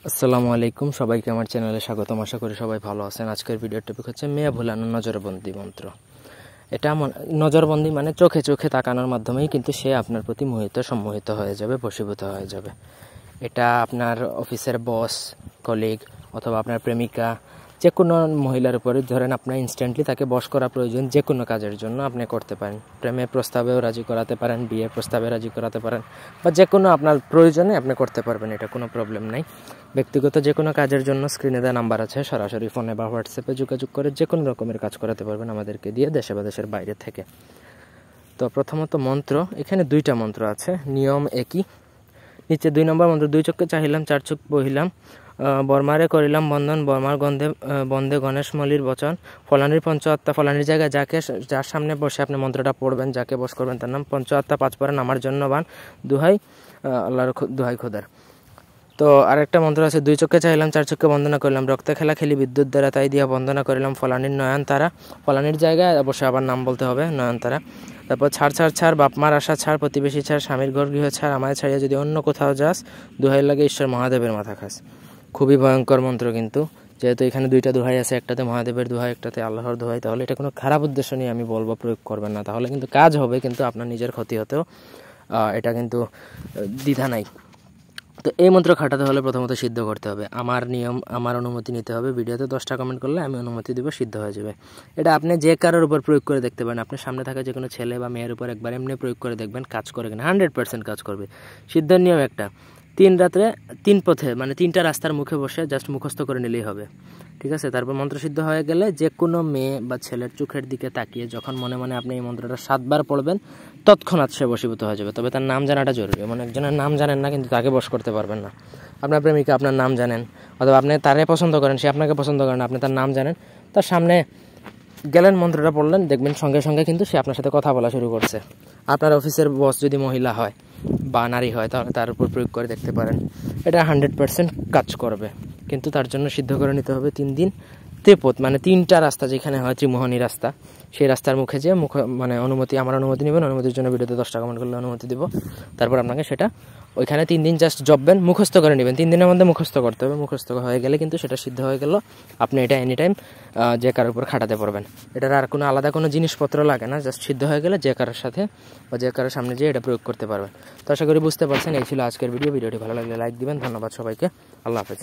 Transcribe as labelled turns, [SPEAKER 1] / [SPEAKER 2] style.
[SPEAKER 1] আসসালামু আলাইকুম, সবাইকে আমার চ্যানেলে স্বাগতম। আশা করি সবাই ভালো আছেন। আজকের ভিডিওর টপিক হচ্ছে মেয়ে ভুলানো নজরবন্দি মন্ত্র। এটা নজরবন্দি মানে চোখে চোখে তাকানোর মাধ্যমেই কিন্তু সে আপনার প্রতি সম্মোহিত হয়ে যাবে, বশীভূত হয়ে যাবে। এটা আপনার অফিসের বস, কলিগ অথবা আপনার প্রেমিকা, যে কোনো মহিলার উপরে ধরেন আপনার ইনস্ট্যান্টলি তাকে বশ করা প্রয়োজন। যে কোনো কাজের জন্য আপনি করতে পারেন। প্রেমের প্রস্তাবেও রাজি করাতে পারেন, বিয়ের প্রস্তাবে রাজি করাতে পারেন, বা যে কোনো আপনার প্রয়োজনে আপনি করতে পারবেন। এটা কোনো প্রবলেম নাই। ব্যক্তিগত যে কোনো কাজের জন্য স্ক্রিনে দেওয়া নাম্বার আছে, সরাসরি ফোনে বা হোয়াটসঅ্যাপে যোগাযোগ করে যে কোনো রকমের কাজ করাতে পারবেন আমাদেরকে দিয়ে, দেশে বা দেশের বাইরে থেকে। তো প্রথমত মন্ত্র, এখানে 2টা মন্ত্র আছে, নিয়ম একই। নিচে 2 নম্বর মন্ত্র, 2 চক্ষে চাহিলাম 4 চোখ বহিলাম, বর্মারে করিলাম বন্ধন, বর্মার গন্ধে বন্দে গণেশ মলির বচন, ফলানির পঞ্চ আত্মা, ফলানির জায়গায় যার সামনে বসে আপনি মন্ত্রটা পড়বেন, যাকে বশ করবেন তার নাম পঞ্চ আত্মা 5 পড়েন, আমার জন্য বান, দুহাই আল্লাহর দোহাই খোদার। তো আরেকটা মন্ত্র আছে, 2 চক্ষে চাইলাম 4 চক্ষে বন্দনা করিলাম, রক্তে খেলা খেলি বিদ্যুৎ দ্বারা, তাই দিয়া বন্দনা করিলাম ফলানির নয়নতারা। ফলানির জায়গায় অবশ্যই আবার নাম বলতে হবে, নয়নতারা। তারপর ছাড় বাপমার আশা ছাড়, প্রতিবেশী ছাড়, স্বামীর ঘর গৃহ ছাড়, আমায় ছাড়িয়া যদি অন্য কোথাও যাস, দোহাই লাগে ঈশ্বর মহাদেবের মাথা খাস। খুবই ভয়ঙ্কর মন্ত্র কিন্তু, যেহেতু এখানে 2টা দোহাই আছে, একটাতে মহাদেবের দোহাই, একটাতে আল্লাহর দোহাই, তাহলে এটা কোনো খারাপ উদ্দেশ্য নিয়ে আমি বলবো প্রয়োগ করবেন না, তাহলে কিন্তু কাজ হবে কিন্তু আপনার নিজের ক্ষতি হতেও এটা কিন্তু দ্বিধা নাই। তো এই মন্ত্র খাটাতে হলে প্রথমত সিদ্ধ করতে হবে। আমার নিয়ম, আমার অনুমতি নিতে হবে। ভিডিওতে 10টা কমেন্ট করলে আমি অনুমতি দেবো, সিদ্ধ হয়ে যাবে। এটা আপনি যে কারোর উপর প্রয়োগ করে দেখতে পারেন। আপনার সামনে থাকা যে কোনো ছেলে বা মেয়ের উপর একবার এমনি প্রয়োগ করে দেখবেন, কাজ করে কিনা। 100% কাজ করবে। সিদ্ধের নিয়ম একটা, 3 রাত্রে 3 পথে মানে 3টা রাস্তার মুখে বসে জাস্ট মুখস্থ করে নিলেই হবে, ঠিক আছে? তারপর মন্ত্র সিদ্ধ হয়ে গেলে যে কোনো মেয়ে বা ছেলের চোখের দিকে তাকিয়ে যখন মনে মনে আপনি এই মন্ত্রটা 7 বার পড়বেন, তৎক্ষণাৎ সে বশীভূত হয়ে যাবে। তবে তার নাম জানাটা জরুরি। এমন একজনের নাম জানেন না কিন্তু তাকে বশ করতে পারবেন না। আপনার প্রেমিকা আপনার নাম জানেন, অথবা আপনি তারে পছন্দ করেন, সে আপনাকে পছন্দ করেন, আপনি তার নাম জানেন, তার সামনে গেলেন, মন্ত্রটা পড়লেন, দেখবেন সঙ্গে সঙ্গে কিন্তু সে আপনার সাথে কথা বলা শুরু করছে। আপনার অফিসের বস যদি মহিলা হয় বা নারী হয়, তাহলে তার উপর প্রয়োগ করে দেখতে পারেন। এটা 100% কাজ করবে, কিন্তু তার জন্য সিদ্ধ করে নিতে হবে 3 দিন। ত্রিপথ মানে 3টা রাস্তা যেখানে হয়, ত্রিমোহনী রাস্তা, সেই রাস্তার মুখে যে মানে আমার অনুমতি নেবেন। অনুমতির জন্য ভিডিওতে 10টা কমেন্ট করলে অনুমতি দিব। তারপর আপনাকে সেটা ওইখানে 3 দিন জাস্ট জপবেন, মুখস্থ করে নেবেন। 3 দিনের মধ্যে মুখস্থ করতে হবে। মুখস্থ হয়ে গেলে কিন্তু সেটা সিদ্ধ হয়ে গেল। আপনি এটা এনি টাইম যে কারোর উপর খাটাতে পারবেন। এটার আর কোনো আলাদা কোনো জিনিসপত্র লাগে না, জাস্ট সিদ্ধ হয়ে গেলে যে কারোর সাথে বা যে কারোর সামনে যেয়ে এটা প্রয়োগ করতে পারবেন। তো আশা করি বুঝতে পারছেন। এই ছিল আজকের ভিডিও। ভিডিওটি ভালো লাগলে লাইক দিবেন। ধন্যবাদ সবাইকে। আল্লাহ হাফেজ।